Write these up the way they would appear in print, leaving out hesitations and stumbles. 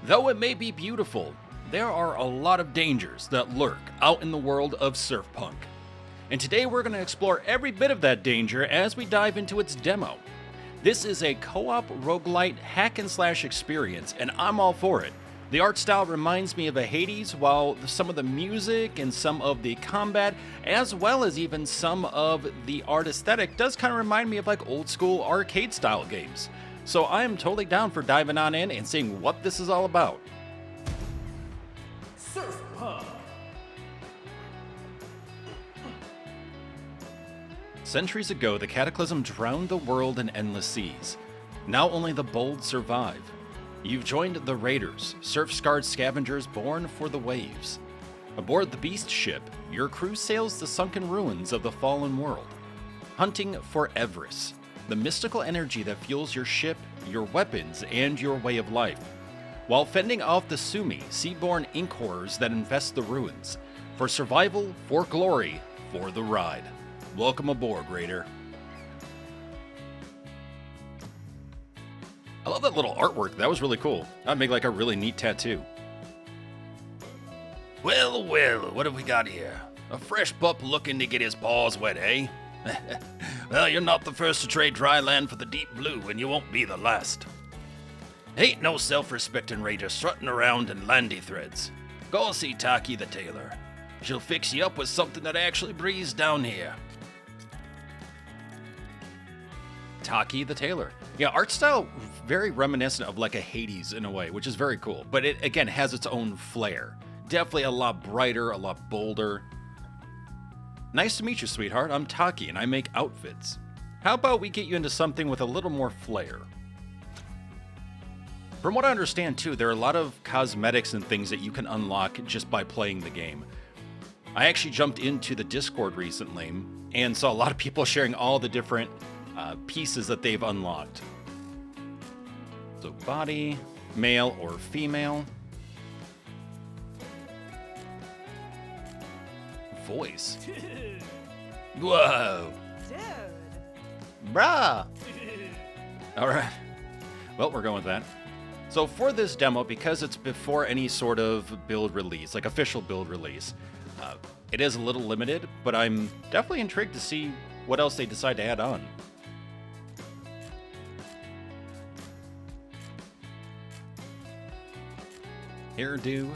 Though it may be beautiful, there are a lot of dangers that lurk out in the world of Surfpunk. And today we're going to explore every bit of that danger as we dive into its demo. This is a co-op roguelite hack and slash experience, and I'm all for it. The art style reminds me of a Hades, while some of the music and some of the combat, as well as even some of the art aesthetic, does kind of remind me of like old school arcade style games. So I am totally down for diving on in and seeing what this is all about. Surfpunk. Centuries ago, the cataclysm drowned the world in endless seas. Now only the bold survive. You've joined the Raiders, surf-scarred scavengers born for the waves. Aboard the Beast ship, your crew sails the sunken ruins of the fallen world, hunting for Everest, the mystical energy that fuels your ship, your weapons, and your way of life, while fending off the Sumi, seaborne ink horrors that infest the ruins. For survival, for glory, for the ride. Welcome aboard, Raider. I love that little artwork. That was really cool. That'd make like a really neat tattoo. Well, what have we got here? A fresh pup looking to get his paws wet, eh? Well, you're not the first to trade dry land for the deep blue, and you won't be the last. Ain't no self-respecting raider strutting around in landy threads. Go see Taki the tailor. She'll fix you up with something that actually breathes down here. Taki the tailor. Yeah, art style very reminiscent of like a Hades in a way, which is very cool. But it, again, has its own flair. Definitely a lot brighter, a lot bolder. Nice to meet you, sweetheart. I'm Taki, and I make outfits. How about we get you into something with a little more flair? From what I understand, too, there are a lot of cosmetics and things that you can unlock just by playing the game. I actually jumped into the Discord recently and saw a lot of people sharing all the different pieces that they've unlocked. So body, male or female. Voice. Whoa. Dude. Bruh. All right. Well, we're going with that. So for this demo, because it's before any sort of build release, like official build release, it is a little limited, but I'm definitely intrigued to see what else they decide to add on. Hairdo.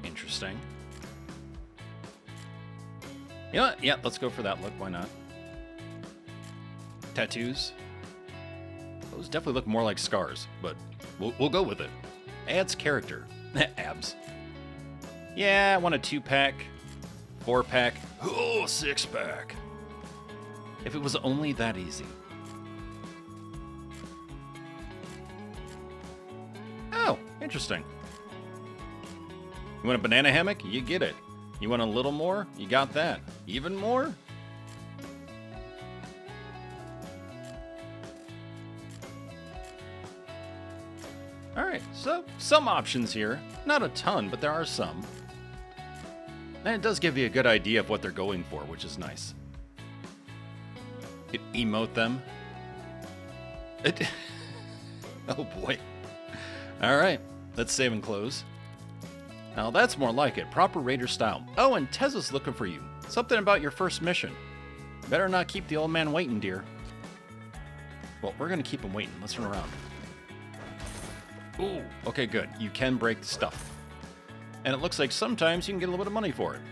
Interesting. You know what? Yeah, let's go for that look. Why not? Tattoos. Those definitely look more like scars, but we'll go with it. Adds character. Abs. Yeah, I want a 2-pack, 4-pack, oh, 6-pack. If it was only that easy. Oh, interesting. You want a banana hammock? You get it. You want a little more? You got that. Even more? Alright, so some options here. Not a ton, but there are some. And it does give you a good idea of what they're going for, which is nice. You can emote them. Oh boy. Alright, let's save and close. Now that's more like it. Proper raider style. Oh, and Tezza's looking for you. Something about your first mission. Better not keep the old man waiting, dear. Well, we're gonna keep him waiting. Let's turn around. Ooh, okay, good. You can break the stuff. And it looks like sometimes you can get a little bit of money for it.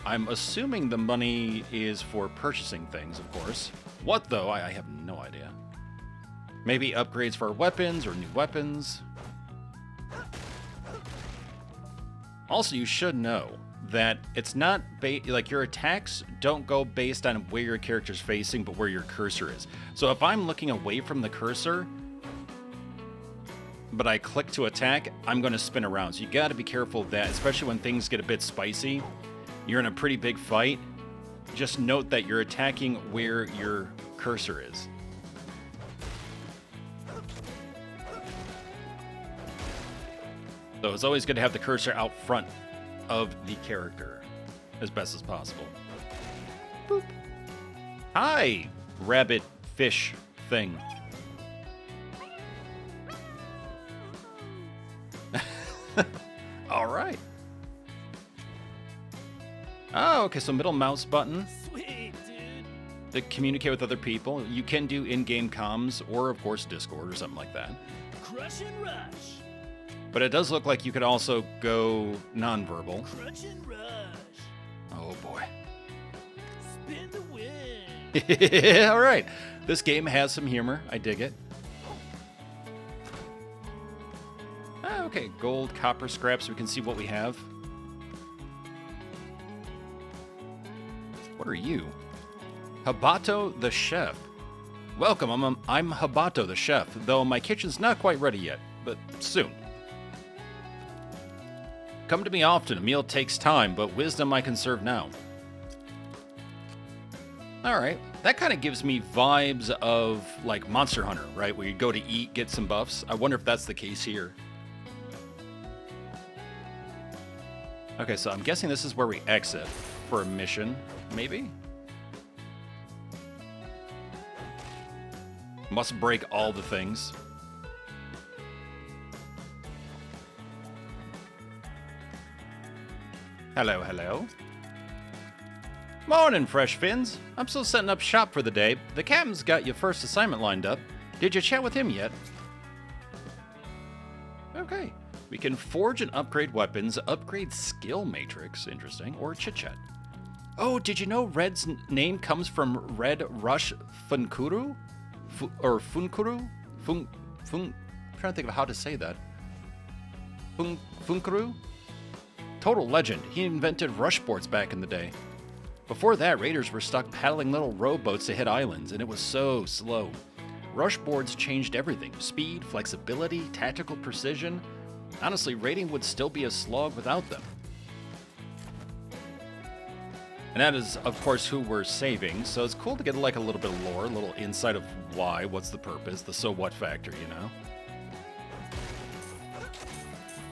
I'm assuming the money is for purchasing things, of course. What, though? I have no idea. Maybe upgrades for weapons or new weapons. Also, you should know that it's not like your attacks don't go based on where your character's facing, but where your cursor is. So if I'm looking away from the cursor, but I click to attack, I'm going to spin around. So you got to be careful of that, especially when things get a bit spicy. You're in a pretty big fight. Just note that you're attacking where your cursor is. So it's always good to have the cursor out front of the character as best as possible. Boop. Hi, rabbit fish thing. All right. Oh, okay, so middle mouse button. Sweet, dude. To communicate with other people. You can do in-game comms or, of course, Discord or something like that. Crush and rush. But it does look like you could also go nonverbal. Crunch and rush. Oh, boy. Spin the win. All right. This game has some humor. I dig it. Ah, okay, gold, copper scraps. We can see what we have. What are you? Habato the chef. Welcome, I'm Habato the chef, though my kitchen's not quite ready yet, but soon. Come to me often, a meal takes time, but wisdom I can serve now. Alright, that kind of gives me vibes of, like, Monster Hunter, right? Where you go to eat, get some buffs. I wonder if that's the case here. Okay, so I'm guessing this is where we exit for a mission, maybe? Must break all the things. Hello, hello. Morning, Fresh Fins. I'm still setting up shop for the day. The captain's got your first assignment lined up. Did you chat with him yet? Okay. We can forge and upgrade weapons, upgrade skill matrix, interesting, or chit-chat. Oh, did you know Red's name comes from Red Rush Funkuru? Or Funkuru? I'm trying to think of how to say that. Funkuru? Total legend. He invented rushboards back in the day. Before that, raiders were stuck paddling little rowboats to hit islands, and it was so slow. Rushboards changed everything. Speed, flexibility, tactical precision. Honestly, raiding would still be a slog without them. And that is, of course, who we're saving, so it's cool to get like a little bit of lore, a little insight of why, what's the purpose, the so what factor, you know?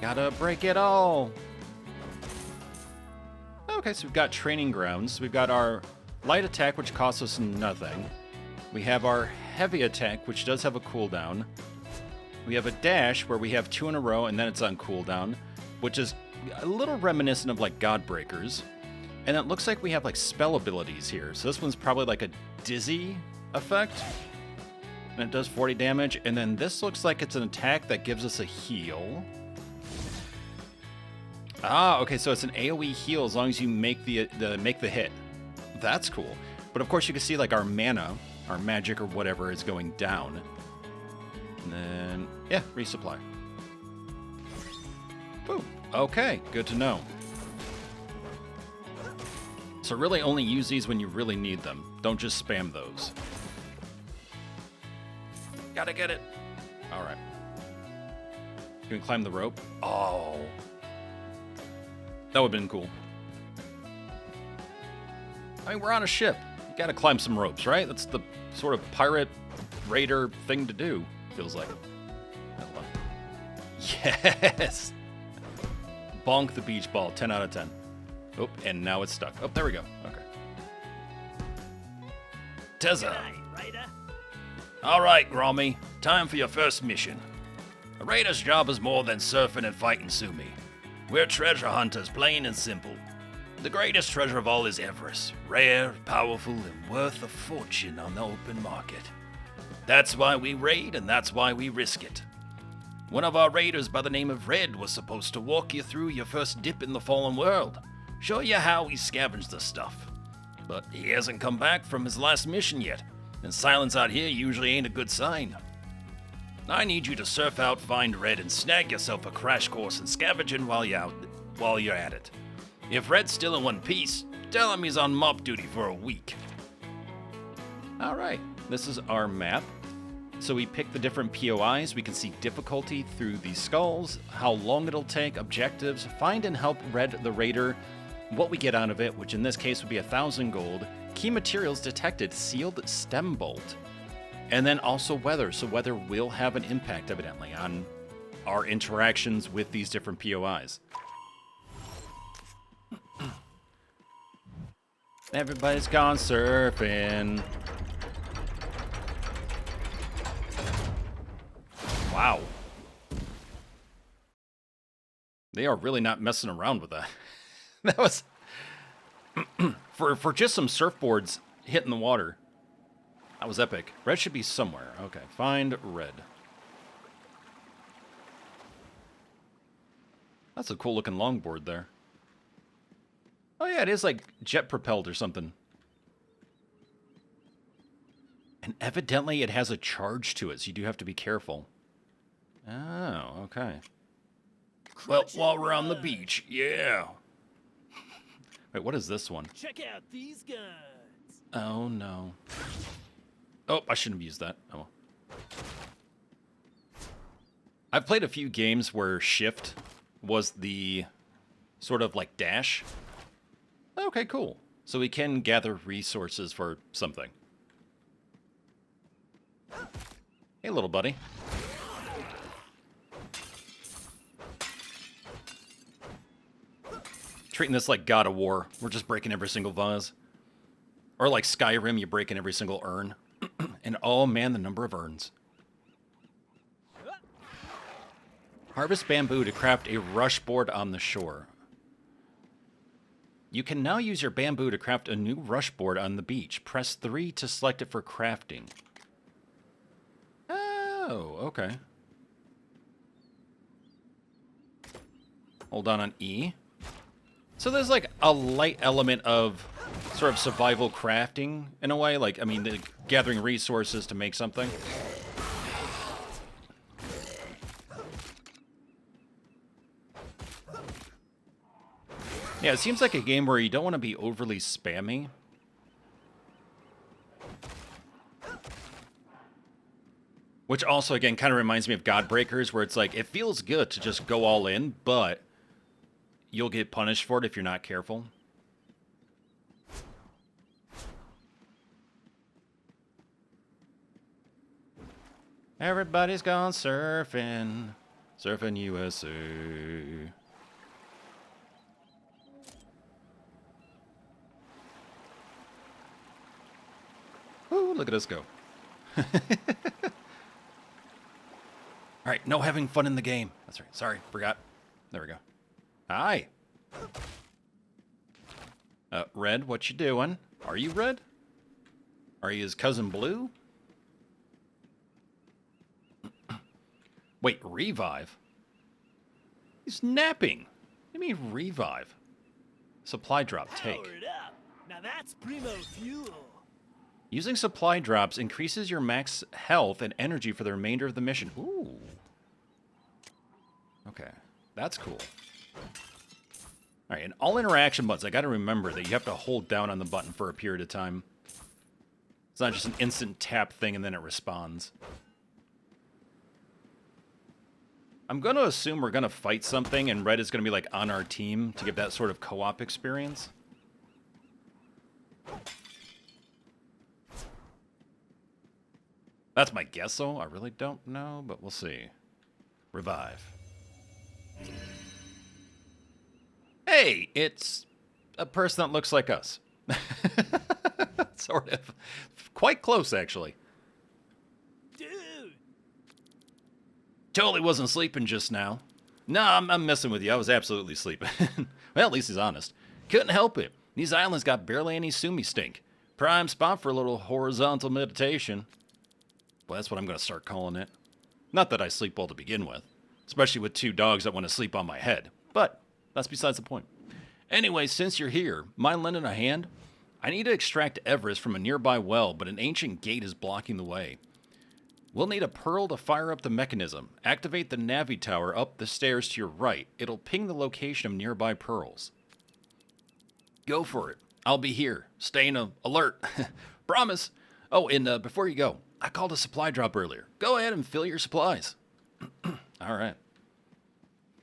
Gotta break it all! Okay, so we've got training grounds. We've got our light attack, which costs us nothing. We have our heavy attack, which does have a cooldown. We have a dash, where we have 2 in a row, and then it's on cooldown, which is a little reminiscent of like Godbreakers. And it looks like we have like spell abilities here. So this one's probably like a dizzy effect. And it does 40 damage. And then this looks like it's an attack that gives us a heal. Ah, okay, so it's an AoE heal as long as you make the hit. That's cool. But of course you can see like our mana, our magic or whatever is going down. And then, yeah, resupply. Boom. Okay, good to know. So really only use these when you really need them. Don't just spam those. Gotta get it. All right. You can climb the rope. Oh. That would have been cool. I mean, we're on a ship. You gotta climb some ropes, right? That's the sort of pirate raider thing to do, feels like. Yes! Bonk the beach ball, 10 out of 10. Oh, and now it's stuck. Oh, there we go. Okay. Tezza. All right, Grommy. Time for your first mission. A raider's job is more than surfing and fighting Sumi. We're treasure hunters, plain and simple. The greatest treasure of all is Everest. Rare, powerful, and worth a fortune on the open market. That's why we raid, and that's why we risk it. One of our raiders by the name of Red was supposed to walk you through your first dip in the fallen world. Show you how we scavenge the stuff. But he hasn't come back from his last mission yet, and silence out here usually ain't a good sign. I need you to surf out, find Red, and snag yourself a crash course in scavenging while you're at it. If Red's still in one piece, tell him he's on mop duty for a week. Alright, this is our map. So we pick the different POIs, we can see difficulty through the skulls, how long it'll take, objectives, find and help Red the Raider, what we get out of it, which in this case would be 1,000 gold, key materials detected, sealed stem bolt, and then also weather. So weather will have an impact, evidently, on our interactions with these different POIs. Everybody's gone surfing. Wow. They are really not messing around with that. That was... for just some surfboards hitting the water. That was epic. Red should be somewhere. Okay, find red. That's a cool looking longboard there. Oh yeah, it is like jet propelled or something. And evidently it has a charge to it, so you do have to be careful. Oh, okay. Well, while we're on the beach, yeah. Wait, what is this one? Check out these guns. Oh, no. Oh, I shouldn't have used that. Oh. I've played a few games where shift was the sort of like dash. Okay, cool. So we can gather resources for something. Hey, little buddy. Treating this like God of War. We're just breaking every single vase. Or like Skyrim, you're breaking every single urn. And oh man, the number of urns. Harvest bamboo to craft a rush board on the shore. You can now use your bamboo to craft a new rush board on the beach. Press 3 to select it for crafting. Oh, okay. Hold on E. So there's like a light element of sort of survival crafting in a way. Like, I mean, gathering resources to make something. Yeah, it seems like a game where you don't want to be overly spammy. Which also, again, kind of reminds me of Godbreakers, where it's like, it feels good to just go all in, but you'll get punished for it if you're not careful. Everybody's gone surfing. Surfing USA. Ooh, look at us go. Alright, no having fun in the game. That's right. Sorry, forgot. There we go. Hi. Red, what you doing? Are you Red? Are you his cousin Blue? Wait, revive? He's napping. What do you mean revive? Supply drop, take. Powered up. Now that's primo fuel. Using supply drops increases your max health and energy for the remainder of the mission. Ooh. Okay, that's cool. All right, in all interaction buttons, I got to remember that you have to hold down on the button for a period of time. It's not just an instant tap thing and then it responds. I'm going to assume we're going to fight something and Red is going to be like on our team to give that sort of co-op experience. That's my guess, though. I really don't know, but we'll see. Revive. Hey, it's a person that looks like us. Sort of. Quite close, actually. Dude. Totally wasn't sleeping just now. No, I'm messing with you. I was absolutely sleeping. Well, at least he's honest. Couldn't help it. These islands got barely any sumi stink. Prime spot for a little horizontal meditation. Well, that's what I'm going to start calling it. Not that I sleep well to begin with. Especially with two dogs that want to sleep on my head. But that's besides the point. Anyway, since you're here, mind lending a hand? I need to extract Everest from a nearby well, but an ancient gate is blocking the way. We'll need a pearl to fire up the mechanism. Activate the Navi tower up the stairs to your right. It'll ping the location of nearby pearls. Go for it. I'll be here. Staying alert. Promise. Oh, and before you go, I called a supply drop earlier. Go ahead and fill your supplies. All right.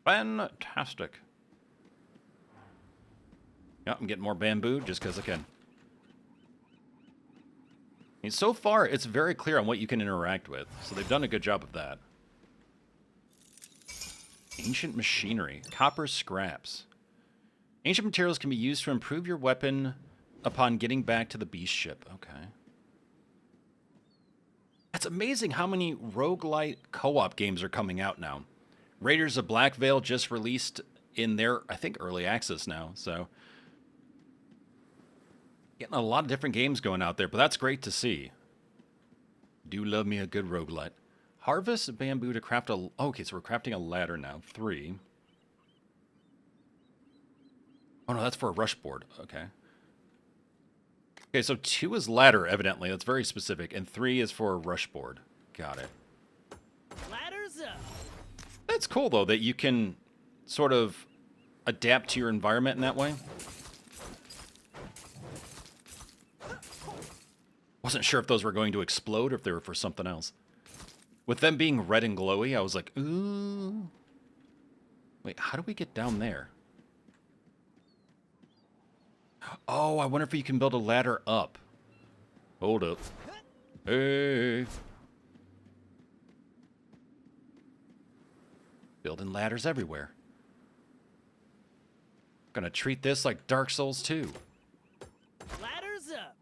Fantastic. Yeah, I'm getting more bamboo just because I can. I mean, so far, it's very clear on what you can interact with, so they've done a good job of that. Ancient machinery. Copper scraps. Ancient materials can be used to improve your weapon upon getting back to the beast ship. Okay. It's amazing how many roguelite co-op games are coming out now. Raiders of Black Veil just released in their, I think, early access now. So getting a lot of different games going out there, but that's great to see. Do love me a good roguelite. Harvest bamboo to craft a... Okay, so we're crafting a ladder now. 3. Oh, no, that's for a rush board. Okay. Okay, so 2 is ladder, evidently. That's very specific. And 3 is for a rush board. Got it. Ladders up. That's cool, though, that you can sort of adapt to your environment in that way. Wasn't sure if those were going to explode or if they were for something else. With them being red and glowy, I was like, ooh. Wait, how do we get down there? Oh, I wonder if you can build a ladder up. Hold up. Hey. Building ladders everywhere. Gonna treat this like Dark Souls 2. Ladders up.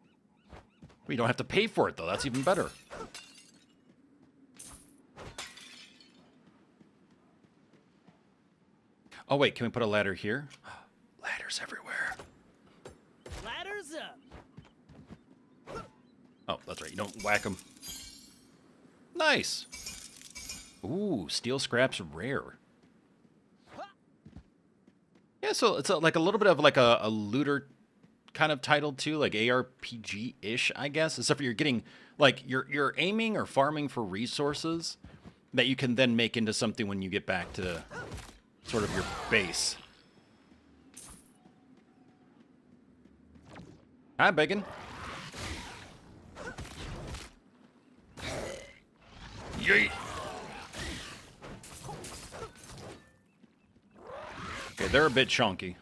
We don't have to pay for it, though. That's even better. Oh, wait. Can we put a ladder here? Ladders everywhere. Ladders up. Oh, that's right. You don't whack them. Nice. Ooh, steel scraps rare. Yeah, so it's like a little bit of like a looter kind of title too, like ARPG-ish, I guess. Except for you're getting like you're aiming or farming for resources that you can then make into something when you get back to sort of your base. Hi, Bacon. Yeet. Okay, they're a bit chunky.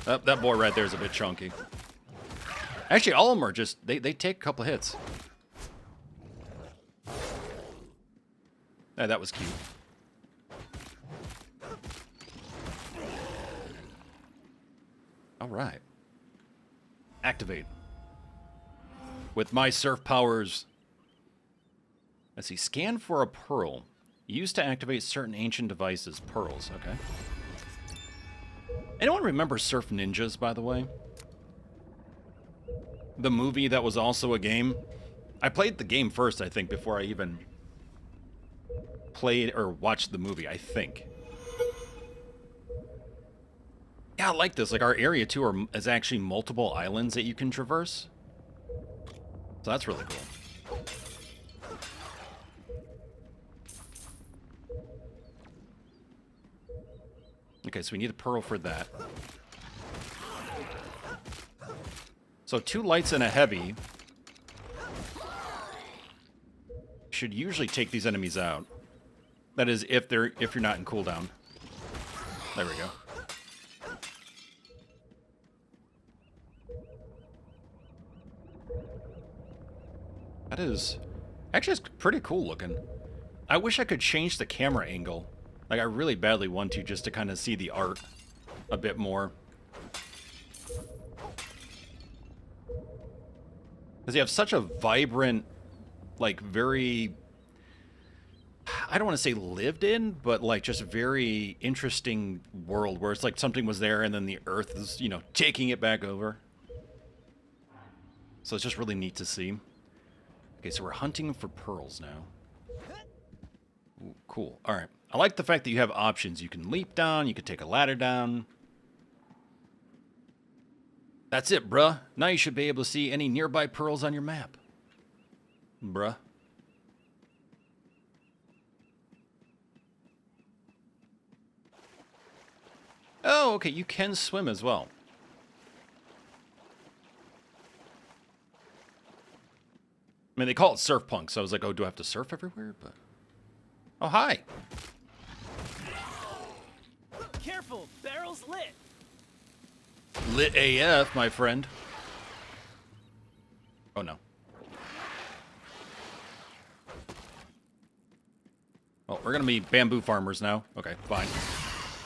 That boy right there is a bit chunky. Actually, all of them are just, they take a couple hits. Yeah, that was cute. All right. Activate. With my surf powers. Let's see. Scan for a pearl. Used to activate certain ancient devices. Pearls. Okay. Anyone remember Surf Ninjas, by the way? The movie that was also a game? I played the game first, I think, before I even played or watched the movie, I think. Yeah, I like this. Like, our area, too, is actually multiple islands that you can traverse. So that's really cool. Okay, so we need a pearl for that. So 2 lights and a heavy should usually take these enemies out. That is, if you're not in cooldown. There we go. That is actually it's pretty cool looking. I wish I could change the camera angle. Like, I really badly want to, just to kind of see the art a bit more. Because you have such a vibrant, like, very... I don't want to say lived in, but, like, just very interesting world where it's like something was there and then the Earth is, you know, taking it back over. So it's just really neat to see. Okay, so we're hunting for pearls now. Ooh, cool. All right. I like the fact that you have options. You can leap down. You can take a ladder down. That's it, bruh. Now you should be able to see any nearby pearls on your map. Bruh. Oh, okay. You can swim as well. I mean, they call it Surfpunk, so I was like, oh, do I have to surf everywhere? But oh, hi. Careful, barrel's lit. Lit AF, my friend. Oh, no. Oh, we're going to be bamboo farmers now. Okay, fine.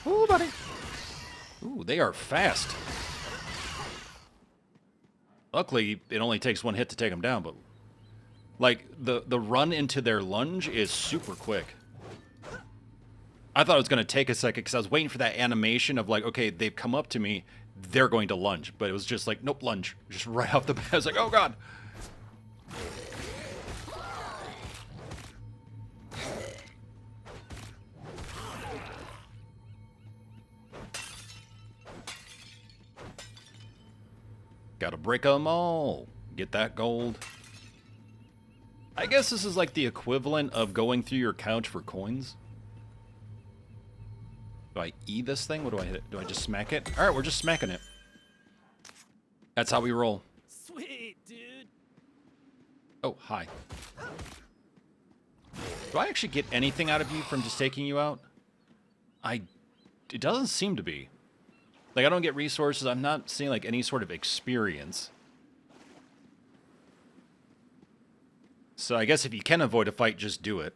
Ooh, buddy. Ooh, they are fast. Luckily, it only takes 1 hit to take them down, but... Like, the run into their lunge is super quick. I thought it was going to take a second because I was waiting for that animation of like, okay, they've come up to me, they're going to lunge. But it was just like, nope, lunge. Just right off the bat. I was like, oh, God. Gotta break them all. Get that gold. I guess this is like the equivalent of going through your couch for coins. Do I E this thing? What do I hit? Do I just smack it? Alright, we're just smacking it. That's how we roll. Sweet, dude. Oh, hi. Do I actually get anything out of you from just taking you out? It doesn't seem to be. Like, I don't get resources. I'm not seeing, like, any sort of experience. So I guess if you can avoid a fight, just do it.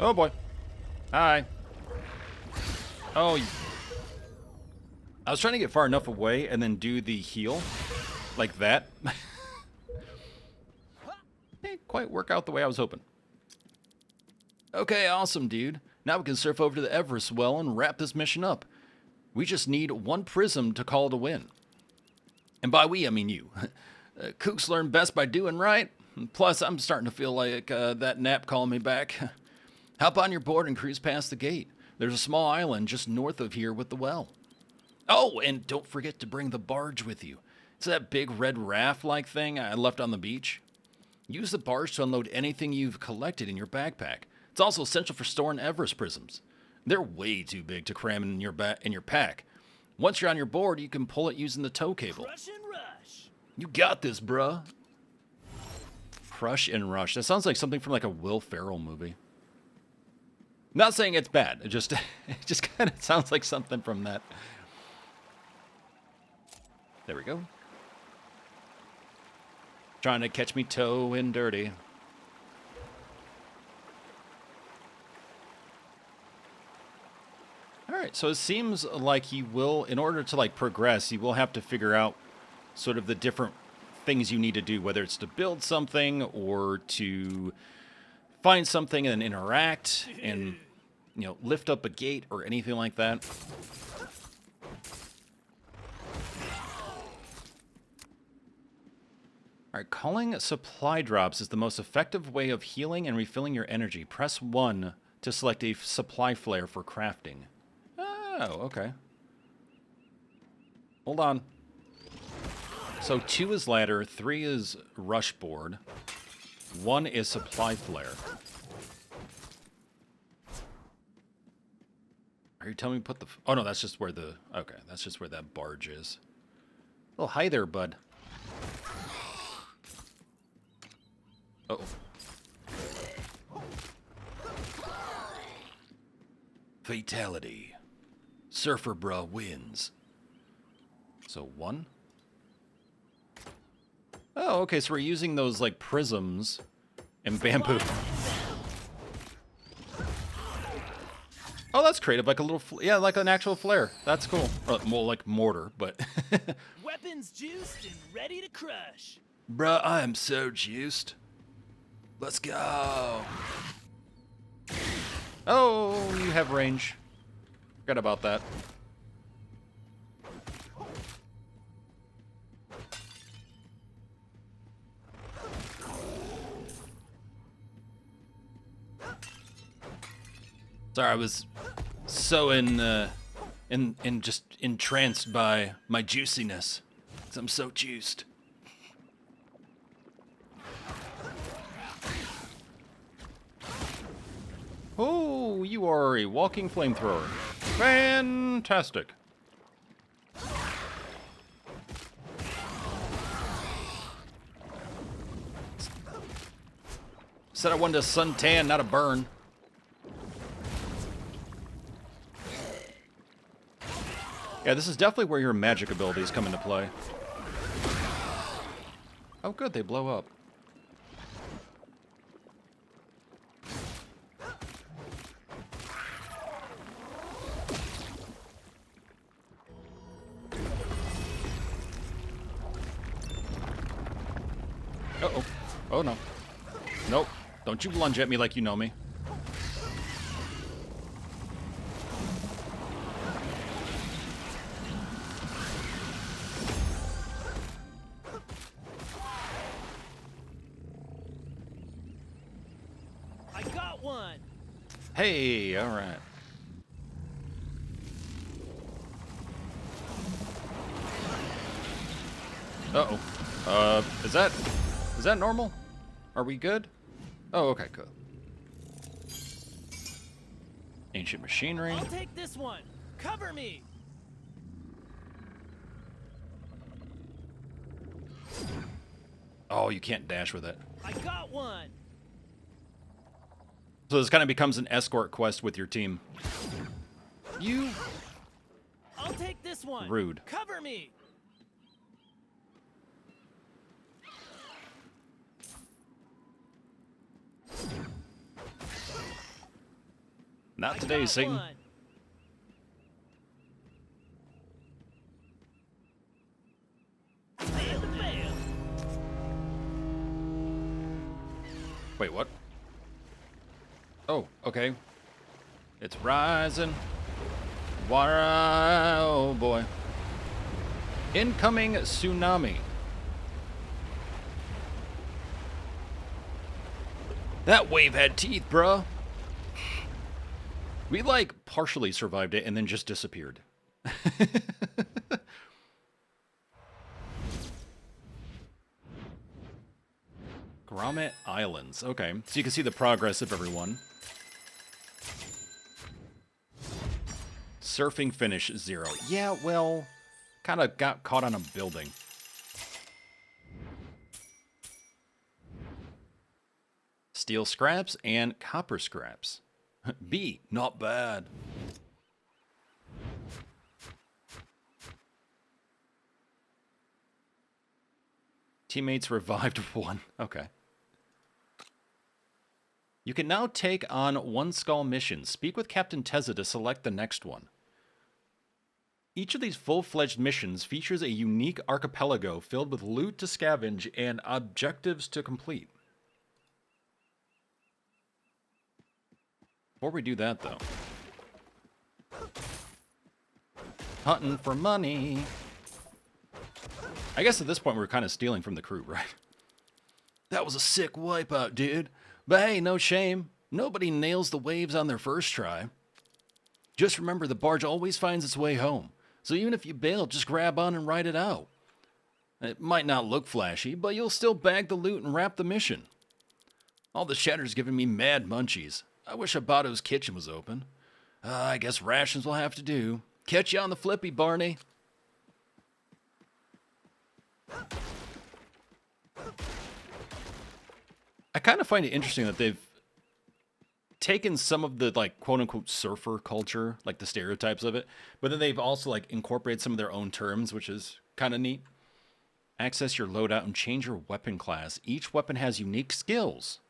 Oh, boy. Hi. Oh, I was trying to get far enough away and then do the heal. Like that. Didn't quite work out the way I was hoping. Okay, awesome, dude. Now we can surf over to the Everest well and wrap this mission up. We just need one prism to call it a win. And by we, I mean you. Kooks learn best by doing right. Plus, I'm starting to feel like that nap calling me back. Hop on your board and cruise past the gate. There's a small island just north of here with the well. Oh, and don't forget to bring the barge with you. It's that big red raft-like thing I left on the beach. Use the barge to unload anything you've collected in your backpack. It's also essential for storing Everest prisms. They're way too big to cram in your pack. Once you're on your board, you can pull it using the tow cable. Crush and rush. You got this, bruh. Crush and rush. That sounds like something from like a Will Ferrell movie. Not saying it's bad. It just kind of sounds like something from that. There we go. Trying to catch me toe in dirty. Alright, so it seems like he will, in order to like progress, you will have to figure out sort of the different things you need to do, whether it's to build something or to find something and interact and, you know, lift up a gate or anything like that. Alright, calling supply drops is the most effective way of healing and refilling your energy. Press 1 to select a supply flare for crafting. Oh, okay. Hold on. So 2 is ladder, 3 is rush board, 1 is supply flare. Are you telling me to put the... Oh, no, that's just where the... Okay, that's just where that barge is. Oh, hi there, bud. Uh-oh. Fatality. Surfer Bruh wins. So 1. Oh, okay, so we're using those, like, prisms and bamboo. Oh, that's creative, like a little... yeah, like an actual flare. That's cool. More like mortar, but... Weapons juiced and ready to crush. Bruh, I am so juiced. Let's go. Oh, you have range. Forgot about that. Sorry, I was so just entranced by my juiciness. 'Cause I'm so juiced. Oh, you are a walking flamethrower. Fantastic. Said I wanted a suntan, not a burn. Yeah, this is definitely where your magic abilities come into play. Oh, good, they blow up. Uh-oh. Oh, no. Nope. Don't you lunge at me like you know me. I got one. Hey, all right. Uh-oh. Is that normal? Are we good? Oh, okay, good. Ancient machinery. I'll take this one. Cover me. Oh, you can't dash with it. I got one. So this kind of becomes an escort quest with your team. You I'll take this one. rude. Cover me. Not I today, got Satan. one. Bam, bam. Wait, what? Oh, okay. It's rising. Water, oh boy. Incoming tsunami. That wave had teeth, bruh. We, like, partially survived it and then just disappeared. Grommet Islands. Okay, so you can see the progress of everyone. Surfing finish 0. Yeah, well, kind of got caught on a building. Steel scraps and copper scraps. B, not bad. Teammates revived 1. Okay. You can now take on one skull missions. Speak with Captain Tezza to select the next one. Each of these full-fledged missions features a unique archipelago filled with loot to scavenge and objectives to complete. Before we do that, though. Hunting for money. I guess at this point we're kind of stealing from the crew, right? That was a sick wipeout, dude. But hey, no shame. Nobody nails the waves on their first try. Just remember, the barge always finds its way home. So even if you bail, just grab on and ride it out. It might not look flashy, but you'll still bag the loot and wrap the mission. All the chatter's giving me mad munchies. I wish Abato's kitchen was open. I guess rations will have to do. Catch you on the flippy, Barney. I kind of find it interesting that they've taken some of the, like, quote-unquote surfer culture, like the stereotypes of it, but then they've also, like, incorporated some of their own terms, which is kind of neat. Access your loadout and change your weapon class. Each weapon has unique skills.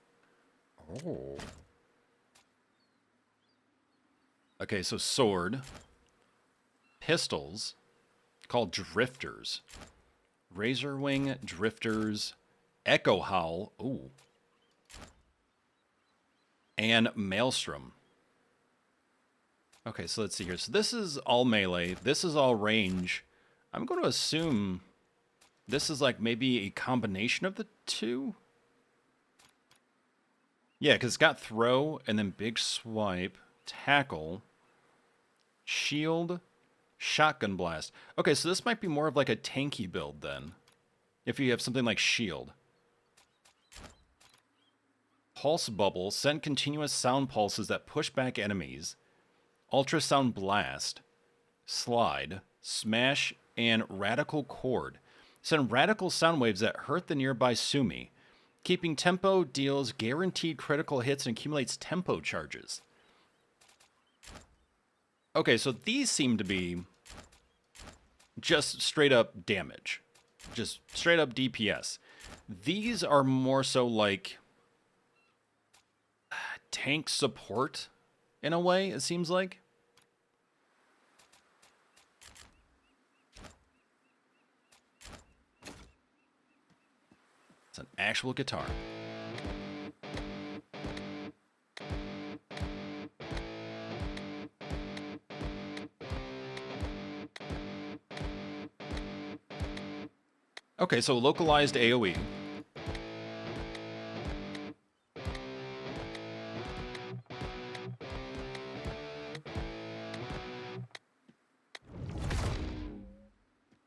Oh. Okay, so sword. Pistols. Called drifters. Razor wing, drifters. Echo howl. Ooh. And maelstrom. Okay, so let's see here. So this is all melee. This is all range. I'm going to assume this is like maybe a combination of the two. Yeah, because it's got throw and then big swipe, tackle, shield, shotgun blast. Okay, so this might be more of like a tanky build then. If you have something like shield. Pulse bubble, send continuous sound pulses that push back enemies. Ultrasound blast, slide, smash, and radical chord. Send radical sound waves that hurt the nearby Sumi. Keeping tempo deals guaranteed critical hits and accumulates tempo charges. Okay, so these seem to be just straight up damage. Just straight up DPS. These are more so like tank support in a way, it seems like. It's an actual guitar. Okay, so localized AoE.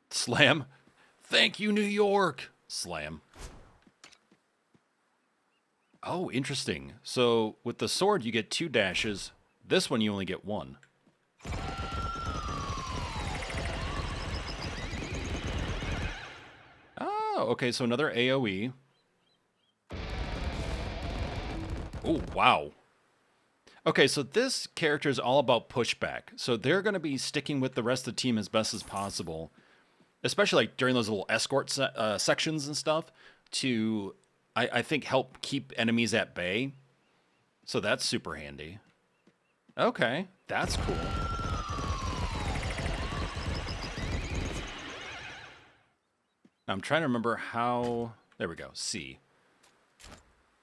Slam. Thank you, New York. Slam. Oh, interesting. So with the sword, you get 2 dashes. This one, you only get 1. Oh, okay, so another AoE. Oh, wow. Okay, so this character is all about pushback. So they're going to be sticking with the rest of the team as best as possible, especially like during those little escort sections and stuff, to, I think, help keep enemies at bay. So that's super handy. Okay, that's cool. I'm trying to remember how... There we go, C.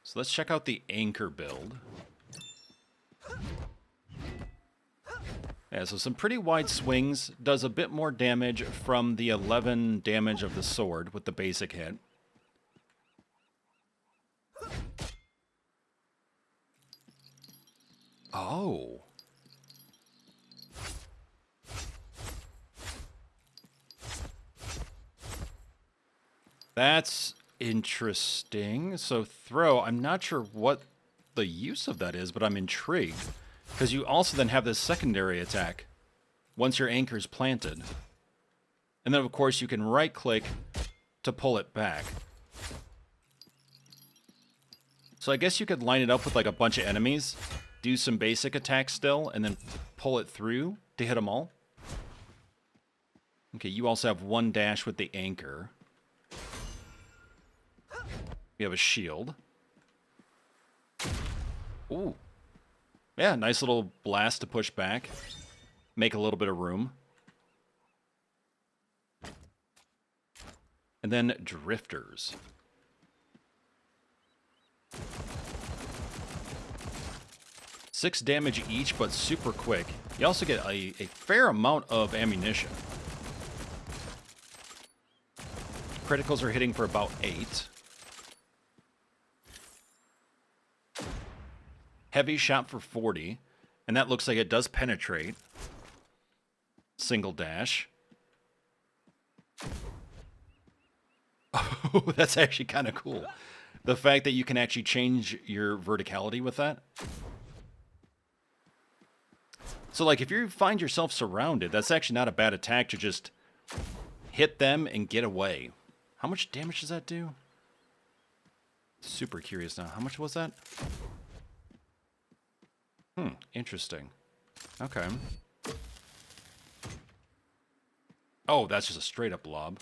So let's check out the anchor build. Yeah, so some pretty wide swings. Does a bit more damage from the 11 damage of the sword with the basic hit. Oh. That's interesting. So throw, I'm not sure what the use of that is, but I'm intrigued. Because you also then have this secondary attack once your anchor is planted. And then, of course, you can right-click to pull it back. So I guess you could line it up with like a bunch of enemies, do some basic attacks still, and then pull it through to hit them all. Okay, you also have 1 dash with the anchor. You have a shield. Ooh. Yeah, nice little blast to push back. Make a little bit of room. And then drifters. Six damage each, but super quick. You also get a fair amount of ammunition. Criticals are hitting for about 8. Heavy shot for 40. And that looks like it does penetrate. Single dash. Oh, that's actually kind of cool. The fact that you can actually change your verticality with that. So, like, if you find yourself surrounded, that's actually not a bad attack to just hit them and get away. How much damage does that do? Super curious now. How much was that? Interesting. Okay. Oh, that's just a straight up lob.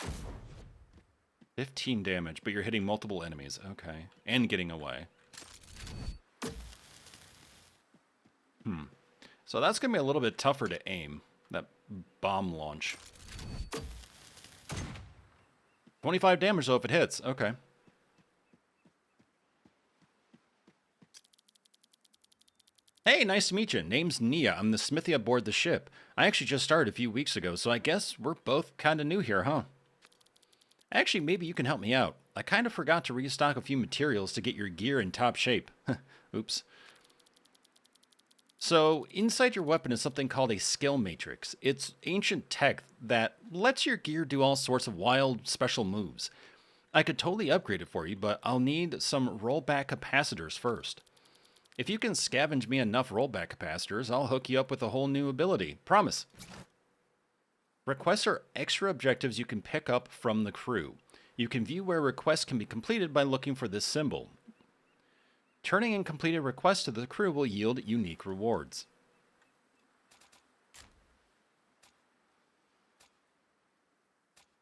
15 damage, but you're hitting multiple enemies. Okay. And getting away. So that's going to be a little bit tougher to aim. That bomb launch. 25 damage though if it hits. Okay. Hey, nice to meet you. Name's Nia. I'm the smithy aboard the ship. I actually just started a few weeks ago, so I guess we're both kind of new here, huh? Actually, maybe you can help me out. I kind of forgot to restock a few materials to get your gear in top shape. Oops. So, inside your weapon is something called a skill matrix. It's ancient tech that lets your gear do all sorts of wild, special moves. I could totally upgrade it for you, but I'll need some rollback capacitors first. If you can scavenge me enough rollback capacitors, I'll hook you up with a whole new ability. Promise. Requests are extra objectives you can pick up from the crew. You can view where requests can be completed by looking for this symbol. Turning in completed requests to the crew will yield unique rewards.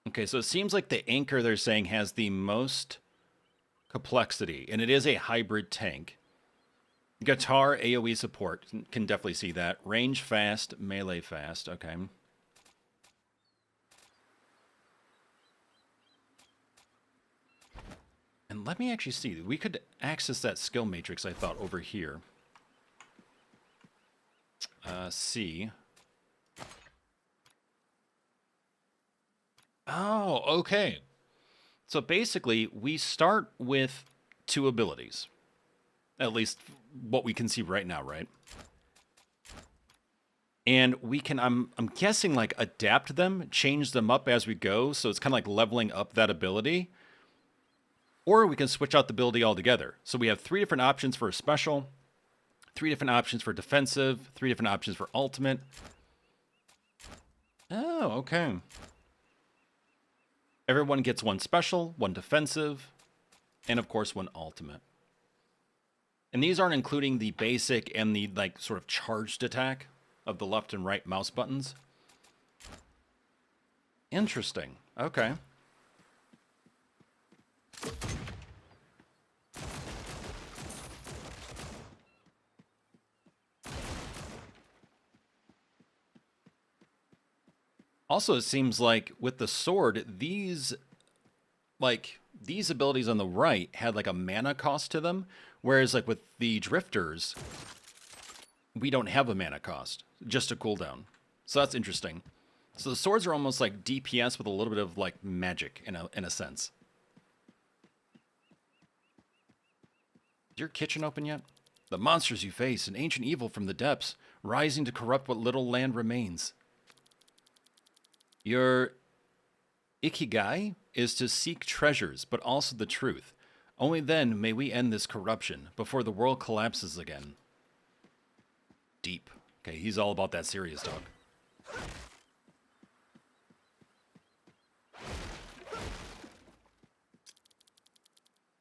Okay, so it seems like the anchor they're saying has the most complexity, and it is a hybrid tank. Guitar AoE support, can definitely see that. Range fast, melee fast, okay. And let me actually see. We could access that skill matrix, I thought, over here. See. Oh, okay. So basically, we start with 2 abilities. At least what we can see right now, right? And we can, I'm guessing, like, adapt them, change them up as we go, so it's kind of like leveling up that ability. Or we can switch out the ability altogether. So we have 3 different options for a special, 3 different options for defensive, 3 different options for ultimate. Oh, okay. Everyone gets 1 special, 1 defensive, and of course 1 ultimate. And these aren't including the basic and the, like, sort of charged attack of the left and right mouse buttons. Interesting. Okay. Also, it seems like with the sword, these abilities on the right had like a mana cost to them, whereas like with the drifters, we don't have a mana cost, just a cooldown. So that's interesting. So the swords are almost like DPS with a little bit of like magic in a sense. Is your kitchen open yet? The monsters you face, an ancient evil from the depths, rising to corrupt what little land remains. Your ikigai is to seek treasures, but also the truth. Only then may we end this corruption, before the world collapses again. Deep. Okay, he's all about that serious talk.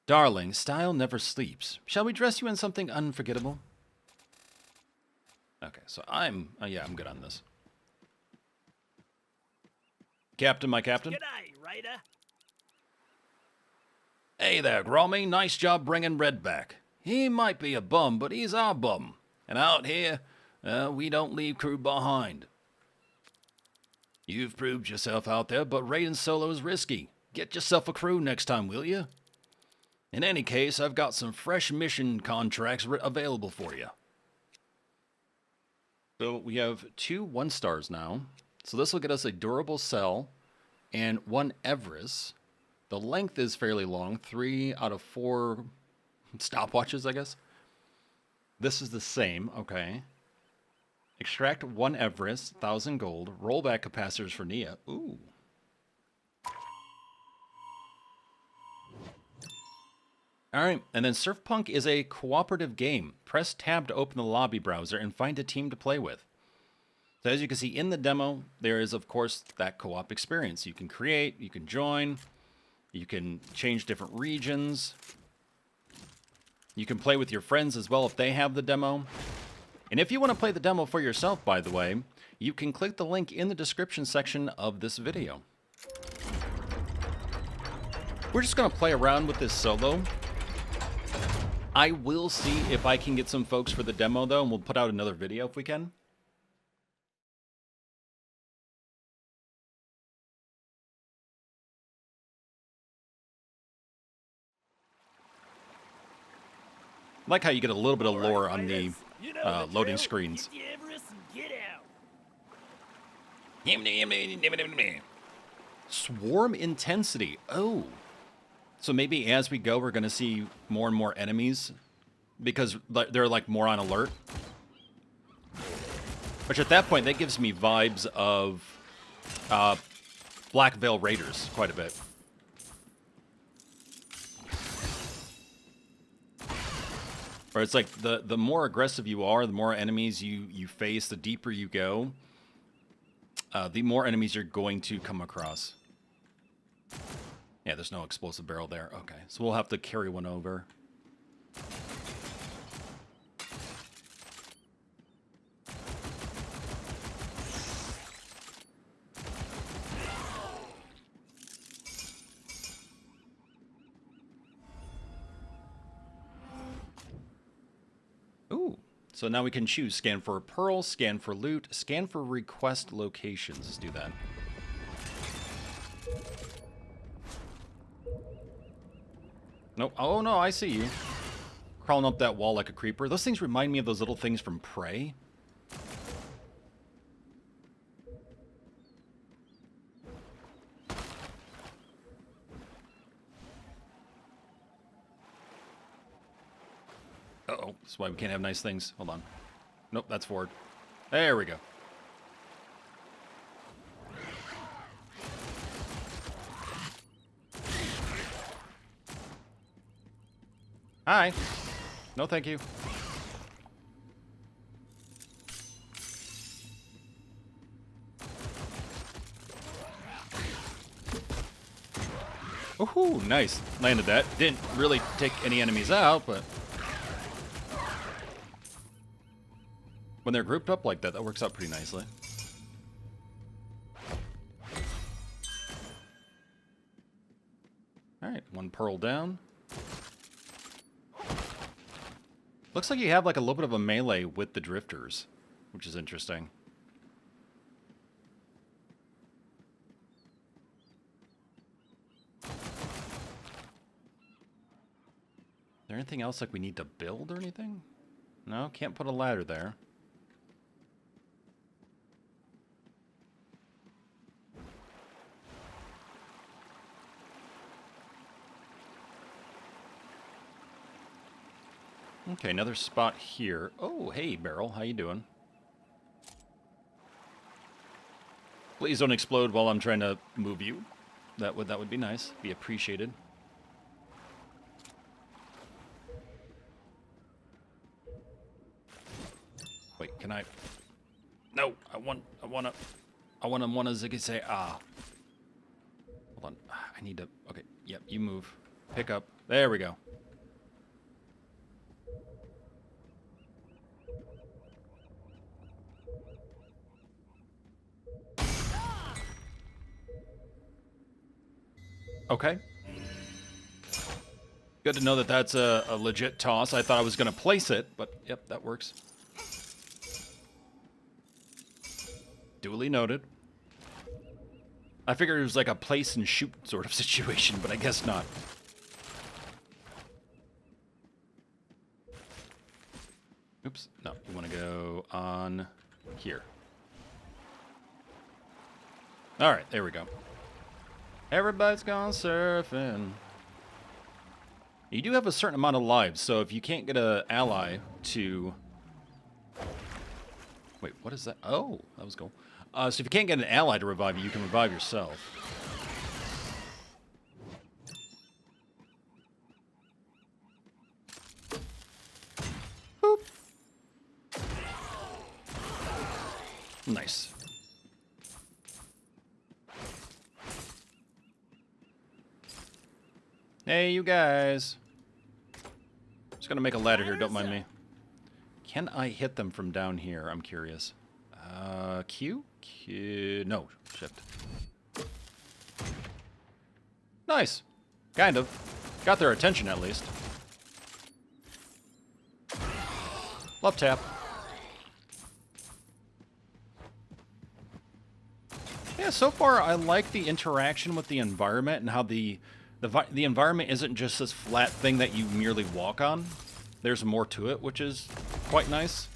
Darling, style never sleeps. Shall we dress you in something unforgettable? Okay, so I'm good on this. Captain, my captain. G'day, Raider. Hey there, Grommy. Nice job bringing Red back. He might be a bum, but he's our bum. And out here, we don't leave crew behind. You've proved yourself out there, but raiding solo is risky. Get yourself a crew next time, will you? In any case, I've got some fresh mission contracts available for you. So we have 2 1-stars now. So this will get us a durable cell and 1 Everest. The length is fairly long, 3 out of 4 stopwatches, I guess. This is the same, okay. Extract 1 Everest, 1,000 gold. Rollback capacitors for Nia. Ooh. Alright, and then Surfpunk is a cooperative game. Press tab to open the lobby browser and find a team to play with. So as you can see in the demo, there is, of course, that co-op experience. You can create, you can join, you can change different regions. You can play with your friends as well if they have the demo. And if you want to play the demo for yourself, by the way, you can click the link in the description section of this video. We're just going to play around with this solo. I will see if I can get some folks for the demo, though, and we'll put out another video if we can. I like how you get a little bit of lore on the loading screens. Get the Everest and get out. Swarm intensity. Oh. So maybe as we go, we're going to see more and more enemies because they're like more on alert. Which at that point, that gives me vibes of Black Veil Raiders quite a bit. Or it's like the more aggressive you are, the more enemies you face, the deeper you go, the more enemies you're going to come across. Yeah, there's no explosive barrel there. Okay, so we'll have to carry one over. Ooh, so now we can choose scan for pearl, scan for loot, scan for request locations. Let's do that. Nope. Oh, no, I see you. Crawling up that wall like a creeper. Those things remind me of those little things from Prey. Uh-oh. That's why we can't have nice things. Hold on. Nope, that's forward. There we go. Hi. No, thank you. Ooh, nice. Landed that. Didn't really take any enemies out, but when they're grouped up like that, that works out pretty nicely. Alright, one pearl down. Looks like you have like a little bit of a melee with the drifters, which is interesting. Is there anything else like we need to build or anything? No, can't put a ladder there. Okay, another spot here. Oh, hey, Barrel. How you doing? Please don't explode while I'm trying to move you. That would be nice. Be appreciated. Wait, can I? No, I want a Ziggy say ah. Hold on. I need to. Okay, yep, you move. Pick up. There we go. Okay. Good to know that that's a legit toss. I thought I was going to place it, but yep, that works. Duly noted. I figured it was like a place and shoot sort of situation, but I guess not. Oops. No, you want to go on here. All right, there we go. Everybody's gone surfing. You do have a certain amount of lives, so if you can't get an ally to... Wait, what is that? Oh, that was cool. So if you can't get an ally to revive you, you can revive yourself. Boop. Nice. Hey, you guys. Just gonna make a ladder here, don't mind me. Can I hit them from down here? I'm curious. Q? Q? No, shift. Nice. Kind of. Got their attention at least. Love tap. Yeah, so far I like the interaction with the environment and how the environment isn't just this flat thing that you merely walk on. There's more to it, which is quite nice.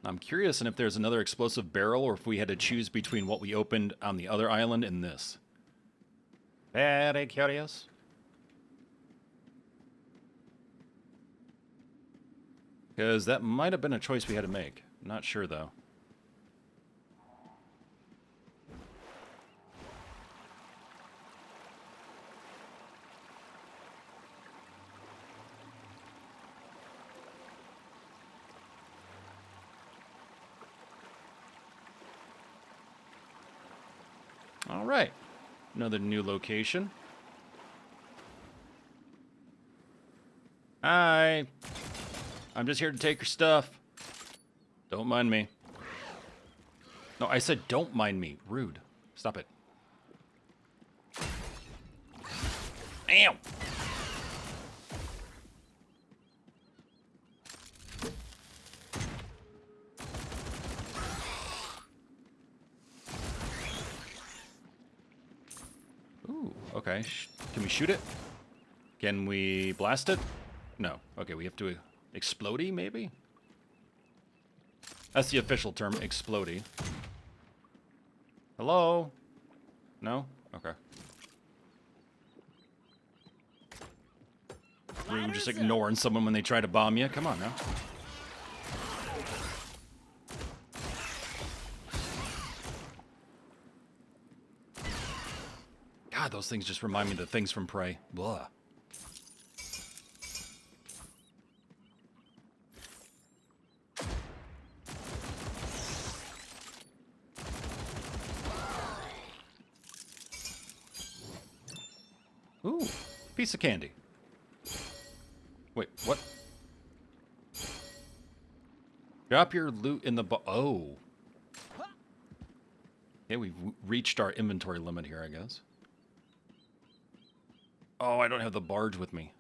I'm curious if there's another explosive barrel or if we had to choose between what we opened on the other island and this. Very curious. Because that might have been a choice we had to make. Not sure, though. All right. Another new location. Hi. I'm just here to take your stuff. Don't mind me. No, I said don't mind me. Rude. Stop it. Ow! Okay. Can we shoot it? Can we blast it? No. Okay, we have to explodey, maybe? That's the official term, explodey. Hello? No? Okay. We were just ignoring someone when they try to bomb you. Come on now. God, those things just remind me of the things from Prey. Blah. Ooh, piece of candy. Wait, what? Drop your loot in the oh. Yeah, we've reached our inventory limit here, I guess. Oh, I don't have the barge with me.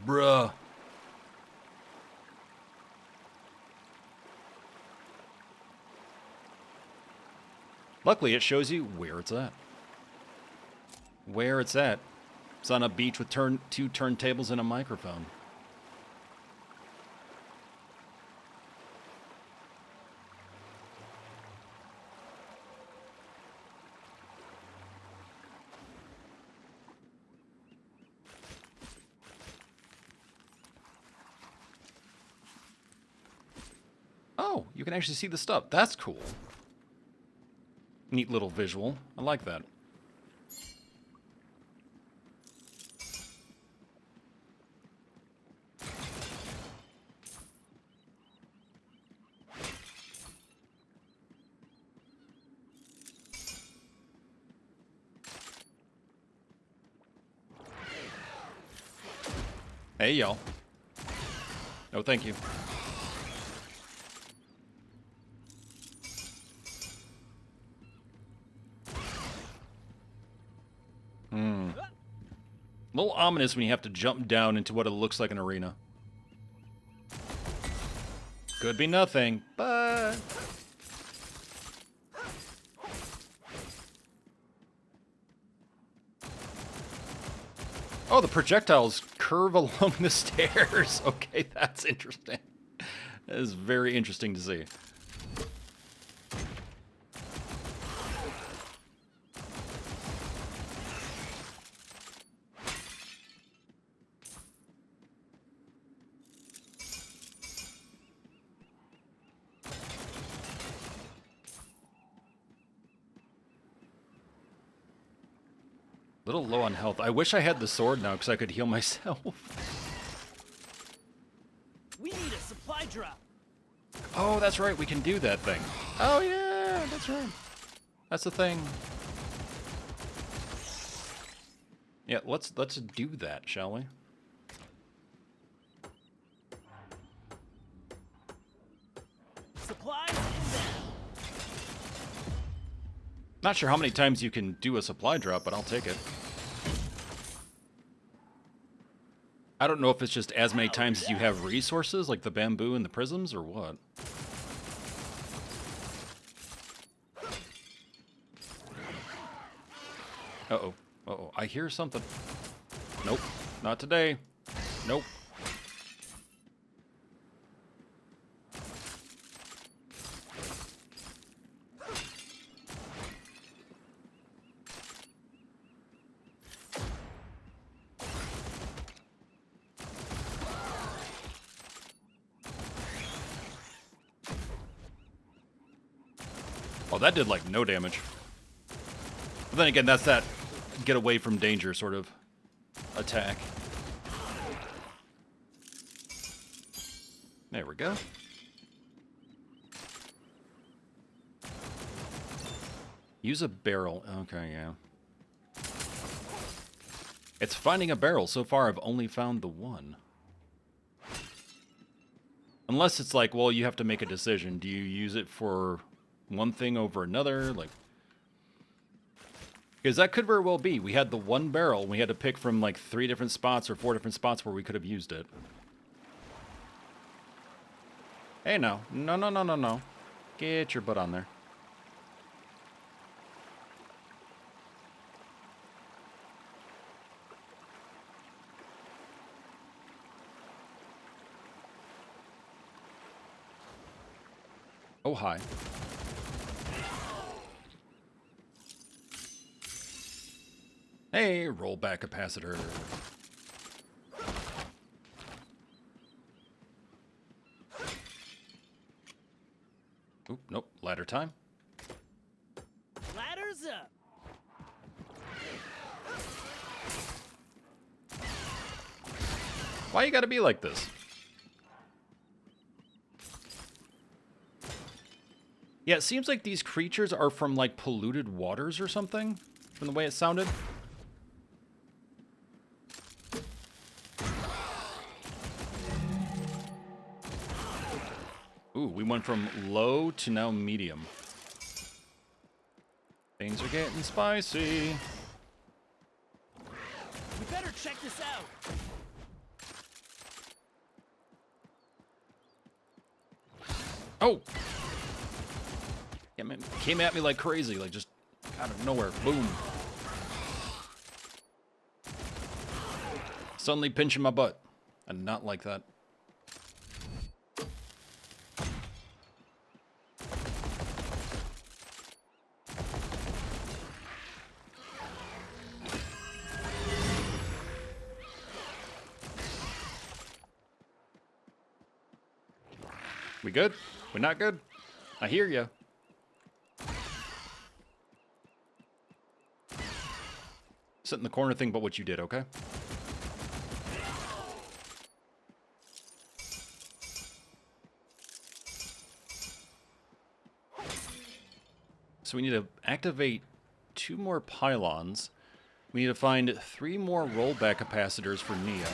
Bruh. Luckily, it shows you where it's at. Where it's at. It's on a beach with two turntables and a microphone. Oh, you can actually see the stuff. That's cool. Neat little visual. I like that. Hey, y'all. No, thank you. A little ominous when you have to jump down into what it looks like an arena. Could be nothing, but... Oh, the projectiles curve along the stairs. Okay, that's interesting. That is very interesting to see. Little low on health. I wish I had the sword now because I could heal myself. We need a supply drop. Oh, that's right. We can do that thing. Oh, yeah. That's right. That's the thing. Yeah, let's do that, shall we? Supplies inbound. Not sure how many times you can do a supply drop, but I'll take it. I don't know if it's just as many times as you have resources, like the bamboo and the prisms, or what. Uh-oh. Uh-oh. I hear something. Nope. Not today. Nope. Oh, that did, like, no damage. But then again, that's that get away from danger sort of attack. There we go. Use a barrel. Okay, yeah. It's finding a barrel. So far, I've only found the one. Unless it's like, well, you have to make a decision. Do you use it for one thing over another? Like, because that could very well be. We had the one barrel. We had to pick from like 3 different spots or 4 different spots where we could have used it. Hey, no. No, no, no, no, no. Get your butt on there. Oh, hi. Hey, rollback capacitor. Oop, nope, ladder time. Ladders up. Why you gotta be like this? Yeah, it seems like these creatures are from, like, polluted waters or something, from the way it sounded. Ooh, we went from low to now medium. Things are getting spicy. We better check this out. Oh! Yeah, man, came at me like crazy, like just out of nowhere. Boom. Suddenly pinching my butt. I did not like that. We good? We not good? I hear ya. Sit in the corner, think about what you did, okay? So we need to activate 2 more pylons. We need to find 3 more rollback capacitors for Nia.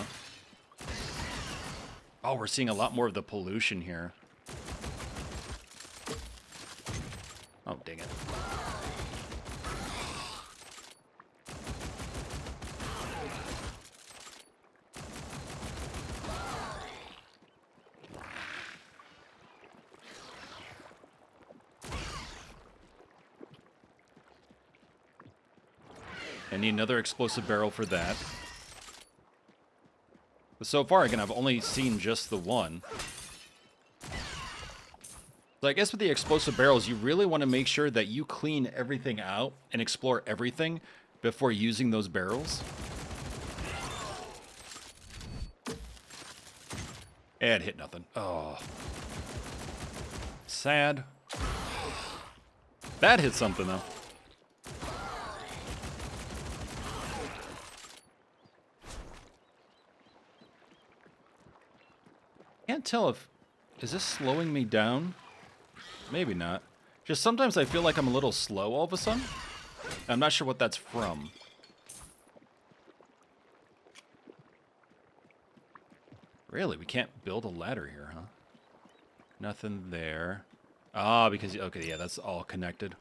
Oh, we're seeing a lot more of the pollution here. Oh, dang it. I need another explosive barrel for that. But so far, again, I've only seen just the one. So I guess with the explosive barrels, you really want to make sure that you clean everything out and explore everything before using those barrels. It hit nothing. Oh. Sad. That hit something, though. Can't tell if... Is this slowing me down? Maybe not. Just sometimes I feel like I'm a little slow all of a sudden. I'm not sure what that's from. Really? We can't build a ladder here, huh? Nothing there. Ah, because... Okay, yeah, that's all connected.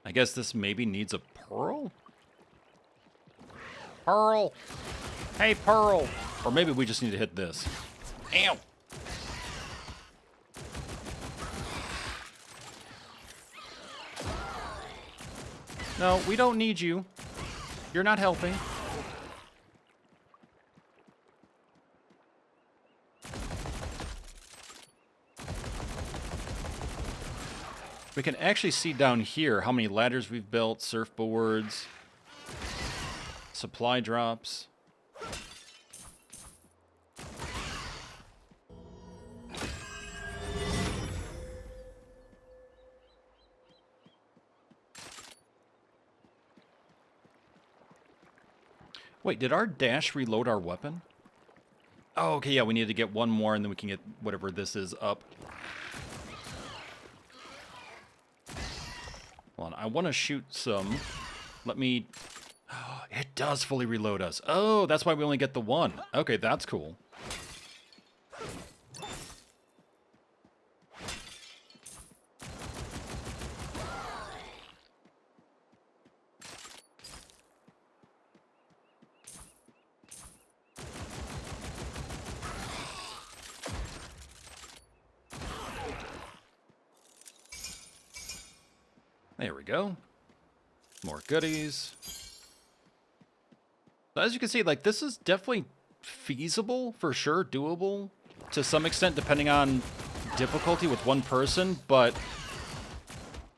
I guess this maybe needs a pearl? Pearl! Hey, pearl! Or maybe we just need to hit this. Ow! No, we don't need you. You're not helping. We can actually see down here how many ladders we've built, surfboards, supply drops. Wait, did our dash reload our weapon? Oh, okay, yeah, we need to get one more and then we can get whatever this is up. Hold on, I want to shoot some. Let me... Oh, it does fully reload us. Oh, that's why we only get the one. Okay, that's cool. There we go. More goodies. So as you can see, like, this is definitely feasible, for sure, doable to some extent, depending on difficulty with one person, but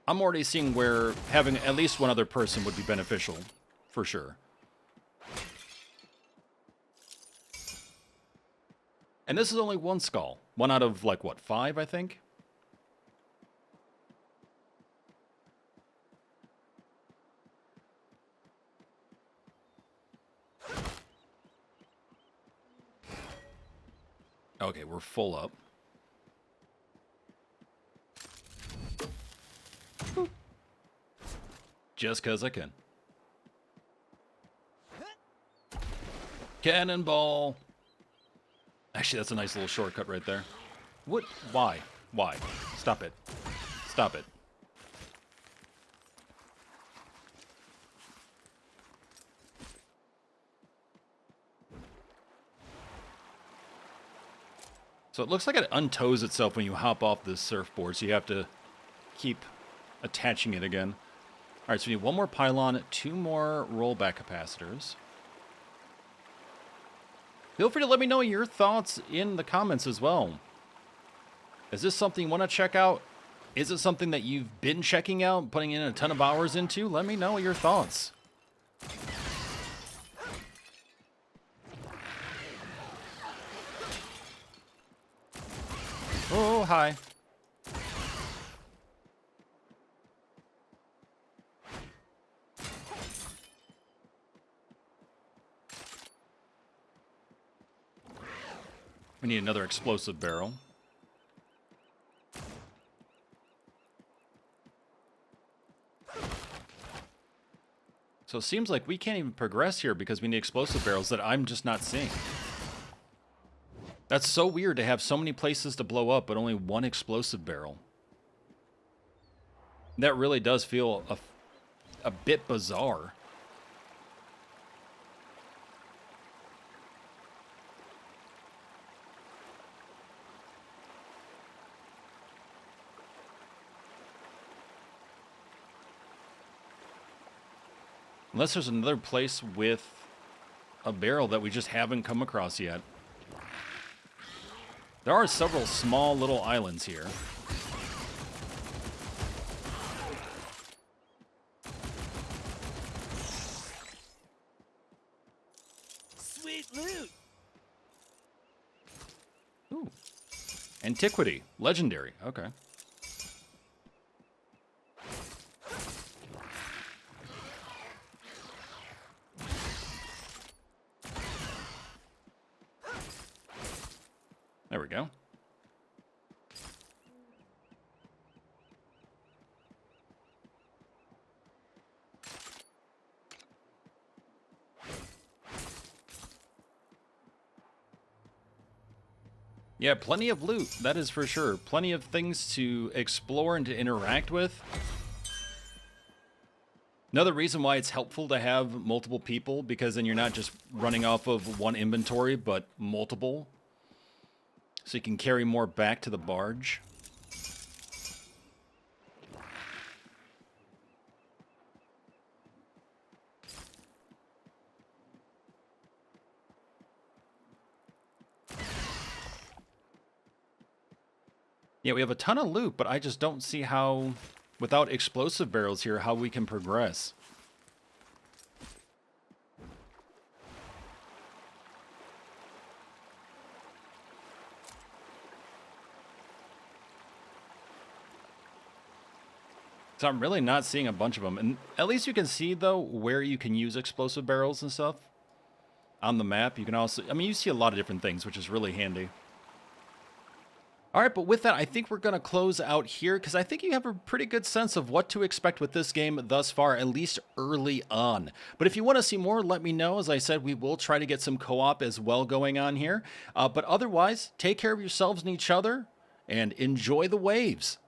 I'm already seeing where having at least one other person would be beneficial, for sure. And this is only one skull. One out of, like, what, 5, I think? Okay, we're full up. Boop. Just 'cause I can. Cannonball! Actually, that's a nice little shortcut right there. What? Why? Why? Stop it. Stop it. So it looks like it untoes itself when you hop off this surfboard, so you have to keep attaching it again. Alright, so we need one more pylon, 2 more rollback capacitors. Feel free to let me know your thoughts in the comments as well. Is this something you want to check out? Is it something that you've been checking out, putting in a ton of hours into? Let me know your thoughts. Oh, hi. We need another explosive barrel. So it seems like we can't even progress here because we need explosive barrels that I'm just not seeing. That's so weird to have so many places to blow up, but only one explosive barrel. That really does feel a bit bizarre. Unless there's another place with a barrel that we just haven't come across yet. There are several small little islands here. Sweet loot. Ooh. Antiquity. Legendary. Okay. There we go. Yeah, plenty of loot, that is for sure. Plenty of things to explore and to interact with. Another reason why it's helpful to have multiple people, because then you're not just running off of one inventory, but multiple. So you can carry more back to the barge. Yeah, we have a ton of loot, but I just don't see how, without explosive barrels here, how we can progress. So I'm really not seeing a bunch of them. And at least you can see, though, where you can use explosive barrels and stuff on the map. You can also, I mean, you see a lot of different things, which is really handy. All right, but with that, I think we're going to close out here because I think you have a pretty good sense of what to expect with this game thus far, at least early on. But if you want to see more, let me know. As I said, we will try to get some co-op as well going on here. But otherwise, take care of yourselves and each other and enjoy the waves.